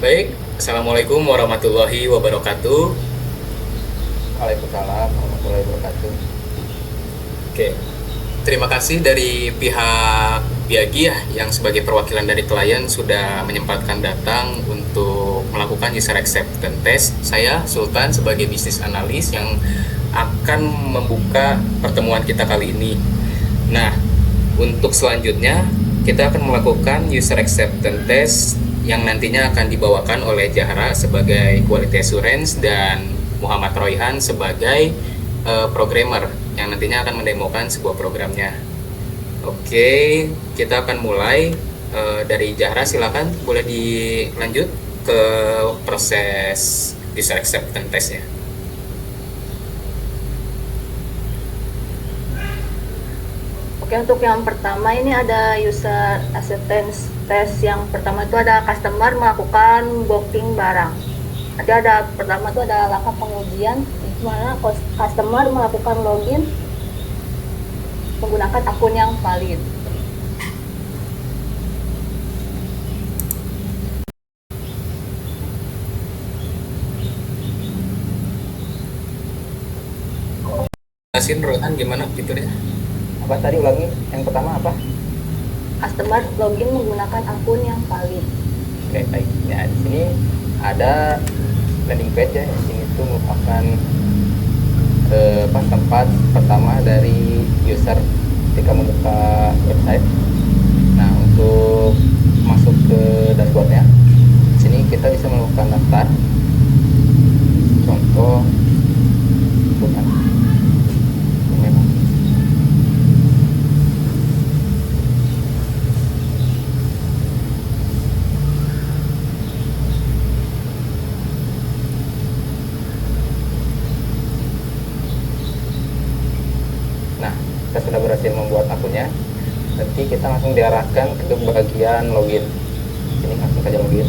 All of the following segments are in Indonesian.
Baik, Assalamualaikum warahmatullahi wabarakatuh. Waalaikumsalam warahmatullahi wabarakatuh. Oke, terima kasih dari pihak Biagi ya, yang sebagai perwakilan dari klien sudah menyempatkan datang untuk melakukan user acceptance test. Saya Sultan sebagai bisnis analis yang akan membuka pertemuan kita kali ini. Nah, untuk selanjutnya kita akan melakukan user acceptance test yang nantinya akan dibawakan oleh Zahra sebagai quality assurance dan Muhammad Royhan sebagai programmer yang nantinya akan mendemokan sebuah programnya. Oke, kita akan mulai dari Zahra, silakan boleh dilanjut ke proses user acceptance testnya. Oke, untuk yang pertama ini ada user acceptance test. Yang pertama itu ada customer melakukan booking barang. Nanti ada pertama itu ada langkah pengujian di mana customer melakukan login menggunakan akun yang valid. Jelasin Royhan gimana fiturnya? Apa tadi ulangi? Yang pertama apa? Customer login menggunakan akun yang valid. Oke, baik. Ya, di sini ada landing page ya. Di sini itu merupakan tempat pertama dari user ketika membuka website. Nah, untuk masuk ke dashboardnya, di sini kita bisa melakukan daftar. Contoh, bukan. Nah, kita sudah berhasil membuat akunnya. Nanti kita langsung diarahkan ke bagian login. Sini langsung saja login.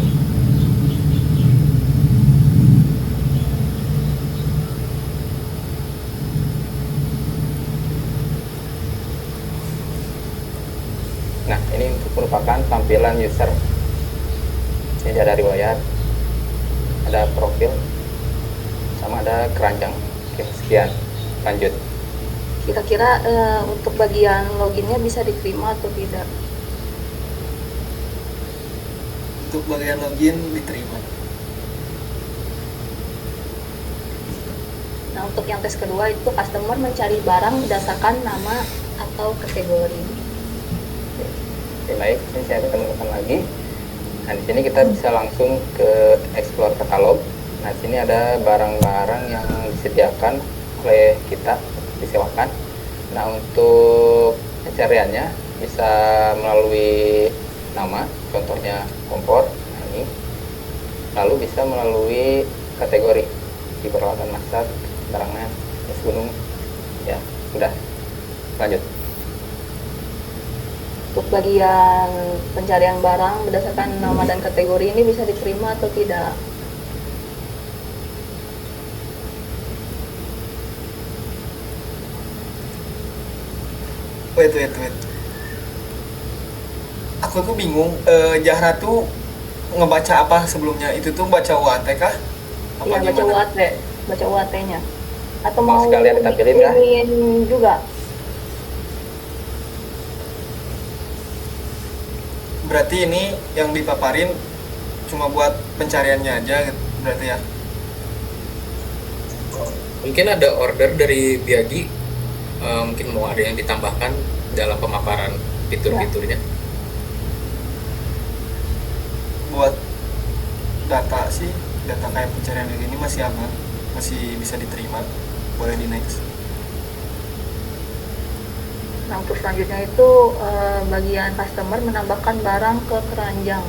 Nah, ini merupakan tampilan user. Ini ada riwayat, ada profil, sama ada keranjang. Oke, sekian. Lanjut. Kira-kira untuk bagian loginnya bisa diterima atau tidak? Untuk bagian login diterima. Nah, untuk yang tes kedua itu customer mencari barang berdasarkan nama atau kategori. Oke, baik. Ini saya akan menunjukkan lagi. Nah, di sini kita bisa langsung ke explore katalog. Nah, di sini ada barang-barang yang disediakan oleh kita, disewakan. Nah, untuk pencariannya bisa melalui nama, contohnya kompor. Nah, ini. Lalu bisa melalui kategori di peralatan masak, barangnya, es gunung. Ya, sudah. Lanjut. Untuk bagian pencarian barang berdasarkan nama dan kategori ini bisa diterima atau tidak? Wait. Aku tuh bingung. Zahra tuh ngebaca apa sebelumnya? Itu tuh baca UAT kah? Apa Iya, baca gimana? UAT, baca UAT-nya. Atau Mau mau sekalian ditampilin kah? dikirimin juga? Berarti ini yang dipaparin cuma buat pencariannya aja berarti ya? Mungkin ada order dari Biagi, mungkin mau ada yang ditambahkan dalam pemaparan fitur-fiturnya. Buat data sih, data kayak pencarian ini masih aman, masih bisa diterima. Boleh di next. Nah, untuk selanjutnya itu bagian customer menambahkan barang ke keranjang.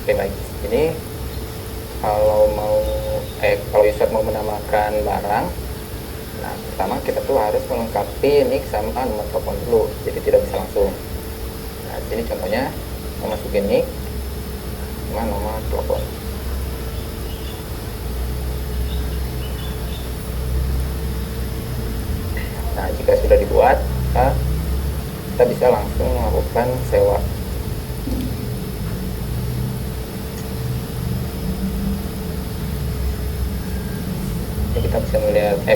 Oke, baik. Ini kalau kalau user mau menambahkan barang, nah pertama kita tuh harus melengkapi nick sama nomor telepon dulu, jadi tidak bisa langsung. Nah, di sini contohnya memasukin nick sama nomor telepon. Nah, jika sudah dibuat, kita bisa langsung melakukan sewa.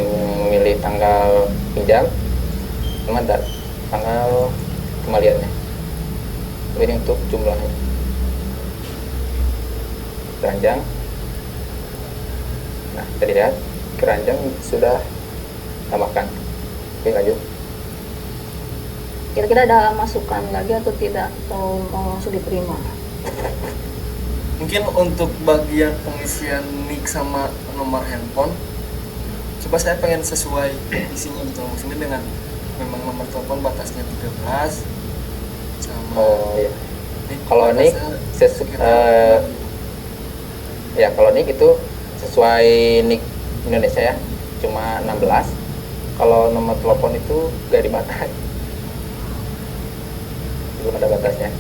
memilih tanggal pinjam sama tanggal kembaliannya. Ini untuk jumlahnya. Keranjang. Nah, kita lihat keranjang sudah tambahkan. Oke, lanjut. Kira-kira ada masukan lagi atau tidak, atau mau langsung diterima? Mungkin untuk bagian pengisian nick sama nomor handphone, coba saya pengen sesuai isinya gitu. Maksudnya dengan memang nomor telepon batasnya 13 sama Oh iya. nick Kalau nick batasnya sekitar ya kalau nick itu sesuai nick Indonesia ya, cuma 16. Kalau nomor telepon itu gak dibatasi, belum ada batasnya.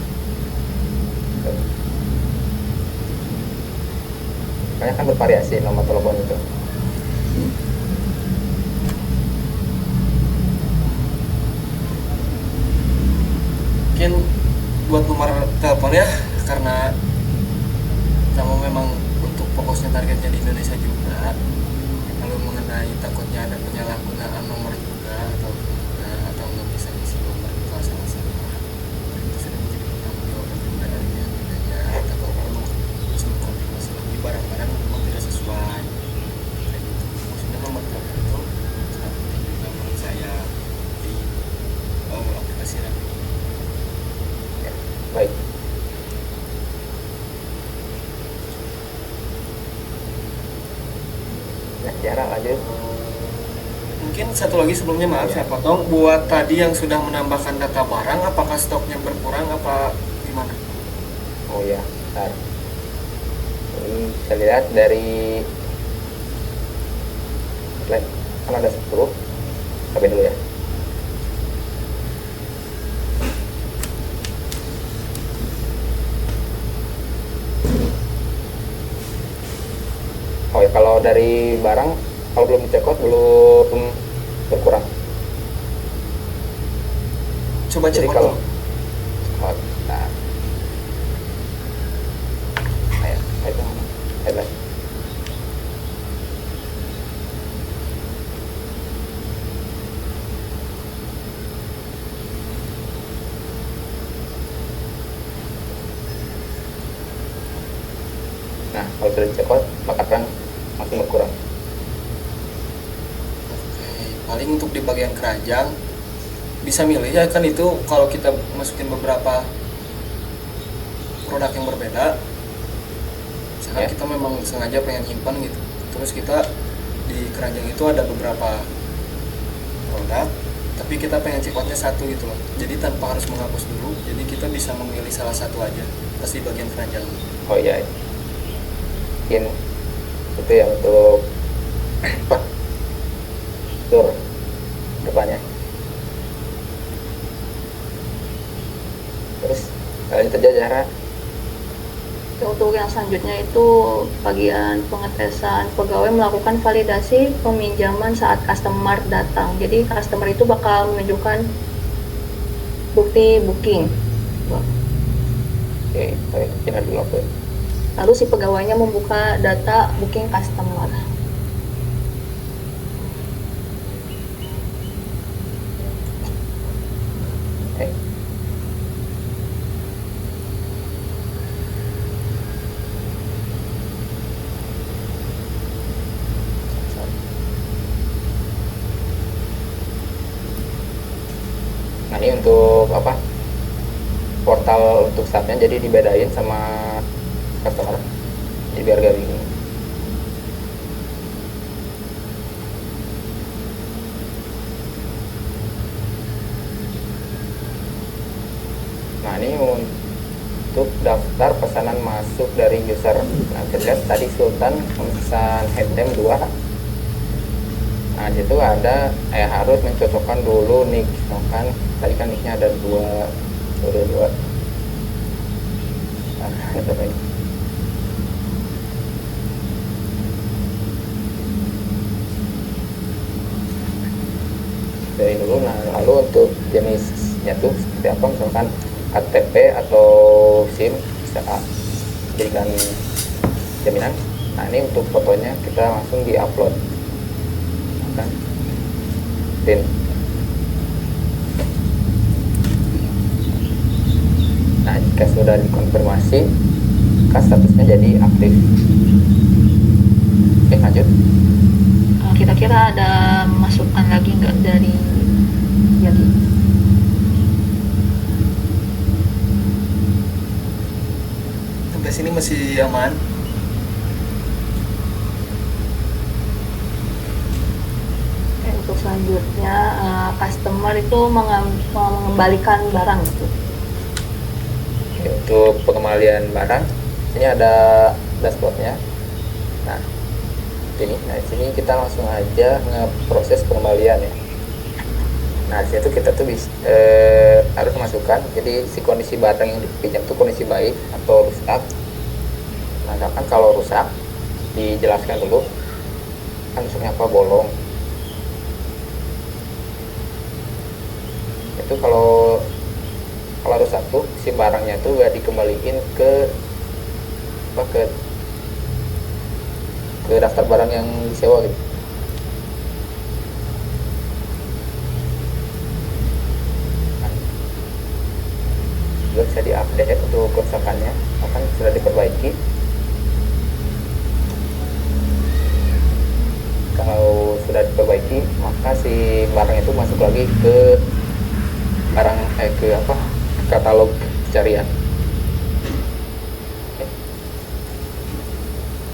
Makanya kan bervariasi nomor telepon itu. mungkin buat nomor telepon ya, karena kamu memang untuk fokusnya targetnya di Indonesia juga. Kalau mengenai takutnya ada penyalahgunaan nomor juga atau nggak bisa ngisi nomor itu sama-sama, itu sudah menjadi tanggung jawab juga dari pihak kitanya. Atau perlu konfirmasi lagi barang-barang yang memang tidak sesuai kayak gitu. Maksudnya nomor telepon itu sangat penting juga menurut saya di aplikasi Rapid. Baik. Nah, jarak lanjut. Mungkin satu lagi sebelumnya, maaf saya potong, buat tadi yang sudah menambahkan data barang, apakah stoknya berkurang apa gimana? Oh ya, bentar. Ini bisa lihat dari slide kan ada 10. Sampai dulu ya. Oh ya, kalau dari barang kalau belum dicekot belum berkurang. Coba Jadi cek kalau dulu. nah, ayo, itu mana? Headline. Nah, kalau sudah dicekot, maka akan langsung berkurang. Oke, paling untuk di bagian keranjang bisa milih ya, kan itu kalau kita masukin beberapa produk yang berbeda, misalkan Ya. kita memang sengaja pengen nyimpan gitu, terus kita di keranjang itu ada beberapa produk tapi kita pengen cekotnya satu gitu loh, jadi tanpa harus menghapus dulu, jadi kita bisa memilih salah satu aja pas di bagian keranjang. Oh iya, mungkin itu ya untuk apa? Tur depannya. Terus lanjut aja jarak. Untuk yang selanjutnya itu bagian pengetesan pegawai melakukan validasi peminjaman saat customer datang. Jadi customer itu bakal menunjukkan bukti booking. Oke, saya bikin dulu aku. Lalu si pegawainya membuka data booking customer. Eh. Nah, ini untuk apa? Portal untuk startnya jadi dibedain sama customer. Jadi biar gak bingung. Nah, ini untuk daftar pesanan masuk dari user. Nah, kita lihat tadi Sultan memesan headlamp 2. Nah, di situ ada harus mencocokkan dulu nick. Misalkan tadi kan nicknya ada 2. Nah, berapa ini? Dari dulu. Nah, lalu untuk jenisnya tuh seperti apa, misalkan KTP atau SIM bisa jadikan jaminan. Nah, ini untuk fotonya kita langsung di-upload. kan print. Nah, jika sudah dikonfirmasi, maka statusnya jadi aktif. Oke, lanjut. Kira-kira ada masukan lagi nggak dari Yagi? Sampai sini masih aman. Untuk selanjutnya customer itu mengembalikan barang gitu. Oke, untuk pengembalian barang, ini ada dashboardnya. Nah, di sini kita langsung aja ngeproses pengembalian ya. Nah, di situ kita tuh harus masukkan, jadi si kondisi barang yang dipinjam itu kondisi baik atau rusak. Nah, misalkan kalau rusak, dijelaskan dulu kan rusaknya apa, bolong. Itu kalau rusak tuh si barangnya tuh gak dikembaliin ke daftar barang yang disewa gitu. Juga bisa diupdate untuk kerusakannya, akan sudah diperbaiki. Kalau sudah diperbaiki, maka si barang itu masuk lagi ke katalog pencarian.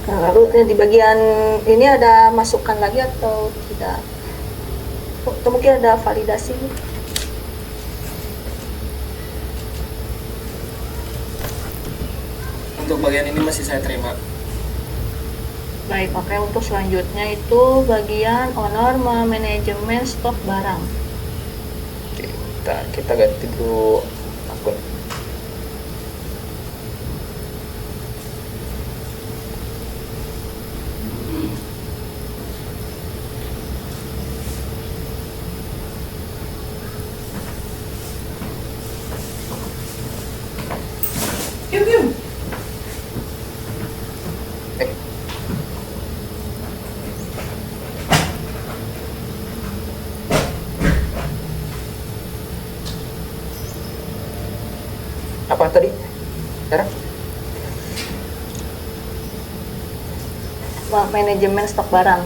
Nah, lalu di bagian ini ada masukan lagi atau tidak? Atau mungkin ada validasi? Untuk bagian ini masih saya terima. Baik, oke. Untuk selanjutnya itu bagian owner manajemen stok barang. Kita ganti dulu akun. Apa tadi? Sarah? Manajemen stok barang.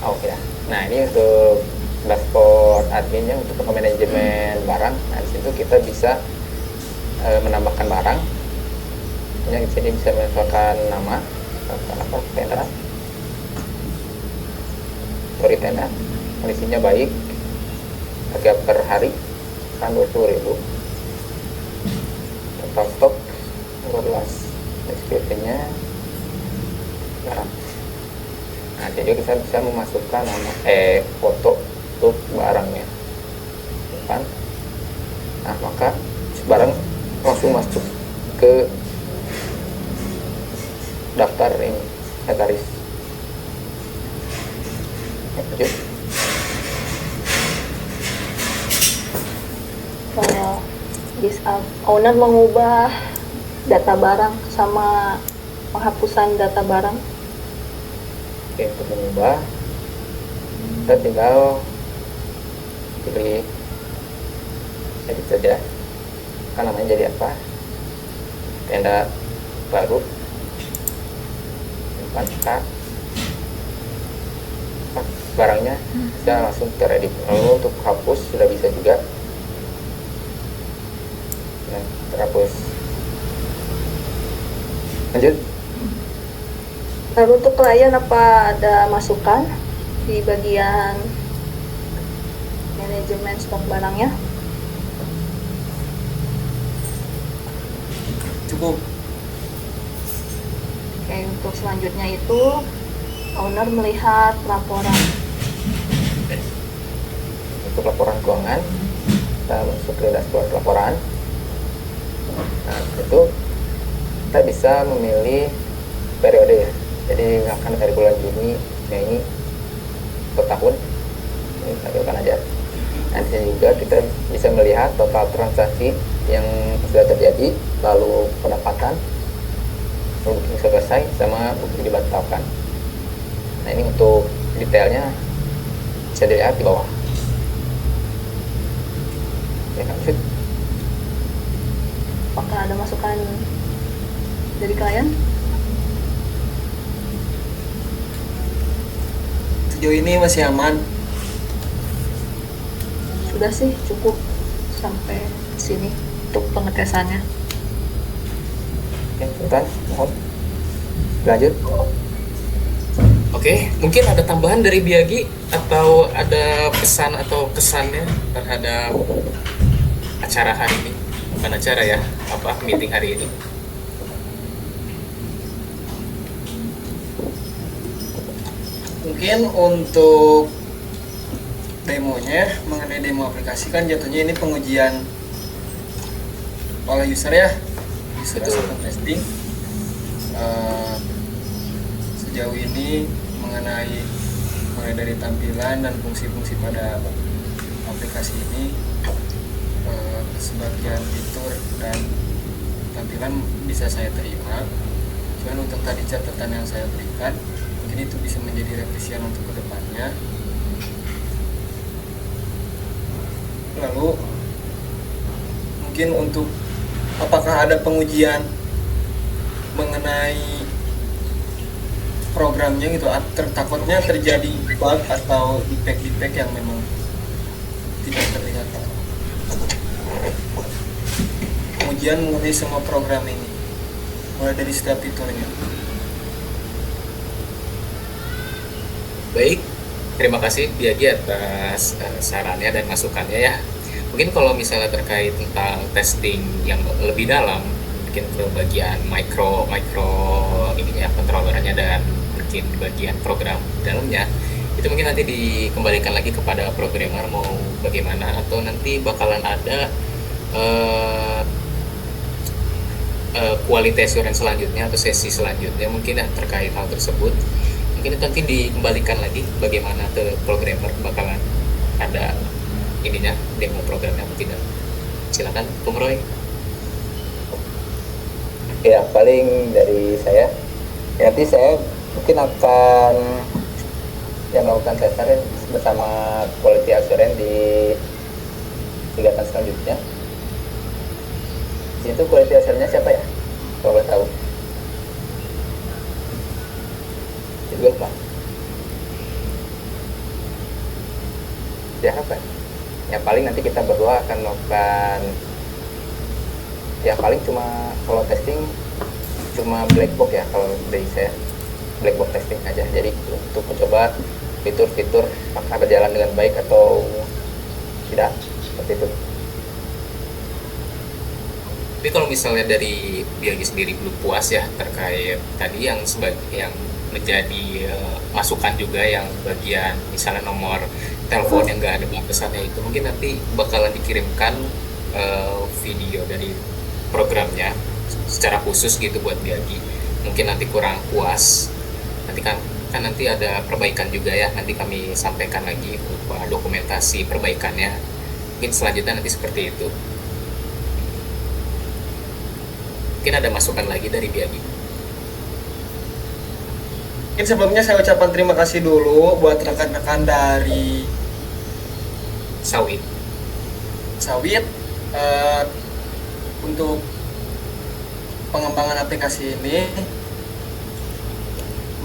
Oke ya. Nah, ini untuk dashboard adminnya untuk manajemen barang. Nah, di situ kita bisa menambahkan barang. Yang di sini bisa menambahkan nama, tenda, story tenda, kondisinya baik, harga per hari kan 20.000, total stok 12, SPP-nya barang. Nah, jadi kita bisa memasukkan nama foto untuk barangnya, kan? Nah, maka barang langsung masuk ke daftar ini inventaris. Lanjut. Kalau bisa owner mengubah data barang sama penghapusan data barang. Oke, untuk mengubah kita tinggal pilih edit saja, kan namanya jadi apa, tenda baru, simpan barangnya bisa langsung teredit. Lalu untuk hapus sudah bisa juga, nah, terhapus. Lanjut. Lalu untuk klien apa ada masukan di bagian manajemen stok barangnya? Cukup. Oke, untuk selanjutnya itu owner melihat laporan. Untuk laporan keuangan, kita masuk ke dashboard laporan. Nah, itu kita bisa memilih periode ya. Jadi misalkan dari bulan Juni, Mei, per tahun, ini kita pilihkan aja. Nah, di sini juga kita bisa melihat total transaksi yang sudah terjadi, lalu pendapatan, booking selesai, sama booking dibatalkan. Nah, ini untuk detailnya bisa dilihat di bawah. Ya, lanjut. Apakah ada masukan dari klien? Sejauh ini masih aman. Sudah sih cukup sampai sini untuk pengetesannya. Oke, Sultan, mohon lanjut. Oke, mungkin ada tambahan dari Biagi atau ada pesan atau kesannya terhadap acara hari ini? Bukan acara ya, apa meeting hari ini? Mungkin untuk demonya, mengenai demo aplikasi kan jatuhnya ini pengujian oleh user ya, user Betul. acceptance testing. Sejauh ini mengenai mulai dari tampilan dan fungsi-fungsi pada aplikasi ini, sebagian fitur dan tampilan bisa saya terima. Cuman untuk tadi catatan yang saya berikan, mungkin itu bisa menjadi revisian untuk kedepannya. Lalu mungkin untuk apakah ada pengujian mengenai programnya gitu, takutnya terjadi bug atau defect yang memang tidak terlihat. Pengujian mengenai semua program ini, mulai dari setiap fiturnya. Baik, terima kasih Biagi atas sarannya dan masukannya ya. Mungkin kalau misalnya terkait tentang testing yang lebih dalam, mungkin ke bagian micro ini ya, controllernya dan mungkin bagian program dalamnya, itu mungkin nanti dikembalikan lagi kepada programmer mau bagaimana, atau nanti bakalan ada quality assurance selanjutnya atau sesi selanjutnya mungkin ya, terkait hal tersebut. Mungkin itu nanti dikembalikan lagi bagaimana ke programmer bakalan ada ininya demo programnya atau tidak. Silakan Bung Roy. Ya, paling dari saya. Ya, nanti saya mungkin akan melakukan tesnya bersama quality assurance di kegiatan selanjutnya. Di situ quality assurance siapa ya? Kalau boleh tahu. Juga lupa. Ya apa? Ya paling nanti kita berdua akan melakukan, ya paling cuma kalau testing cuma black box ya, kalau dari saya black box testing aja. Jadi untuk mencoba fitur-fitur apakah berjalan dengan baik atau tidak, seperti itu. Tapi kalau misalnya dari Biagi sendiri belum puas ya terkait tadi yang yang menjadi masukan juga yang bagian misalnya nomor telepon yang nggak ada batasannya, itu mungkin nanti bakalan dikirimkan video dari programnya secara khusus gitu buat Biagi. Mungkin nanti kurang puas, nanti kan nanti ada perbaikan juga ya, nanti kami sampaikan lagi berupa dokumentasi perbaikannya. Mungkin selanjutnya nanti seperti itu. Mungkin ada masukan lagi dari Biagi. Mungkin sebelumnya saya ucapkan terima kasih dulu buat rekan-rekan dari Sawit untuk pengembangan aplikasi ini.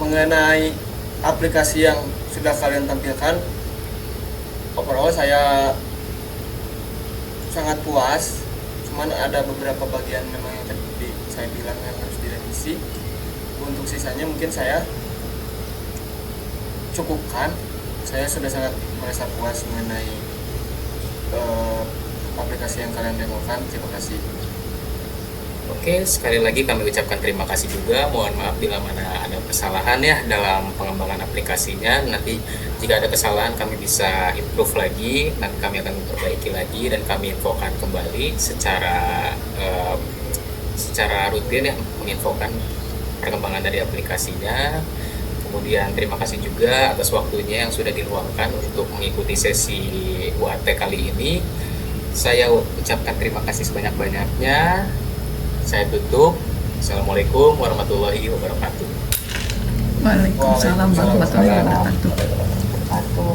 Mengenai aplikasi yang sudah kalian tampilkan, overall saya sangat puas. Cuman ada beberapa bagian memang yang tadi saya bilang yang harus direvisi. Untuk sisanya mungkin saya cukupkan. Saya sudah sangat merasa puas mengenai aplikasi yang kalian demokan. Terima kasih. Oke, sekali lagi kami ucapkan terima kasih juga. Mohon maaf bila mana ada kesalahan ya dalam pengembangan aplikasinya. Nanti jika ada kesalahan kami bisa improve lagi, nanti kami akan memperbaiki lagi dan kami infokan kembali secara rutin ya, menginfokan perkembangan dari aplikasinya. Kemudian terima kasih juga atas waktunya yang sudah diluangkan untuk mengikuti sesi UAT kali ini. Saya ucapkan terima kasih sebanyak-banyaknya. Saya tutup. Assalamualaikum warahmatullahi wabarakatuh. Waalaikumsalam warahmatullahi wabarakatuh.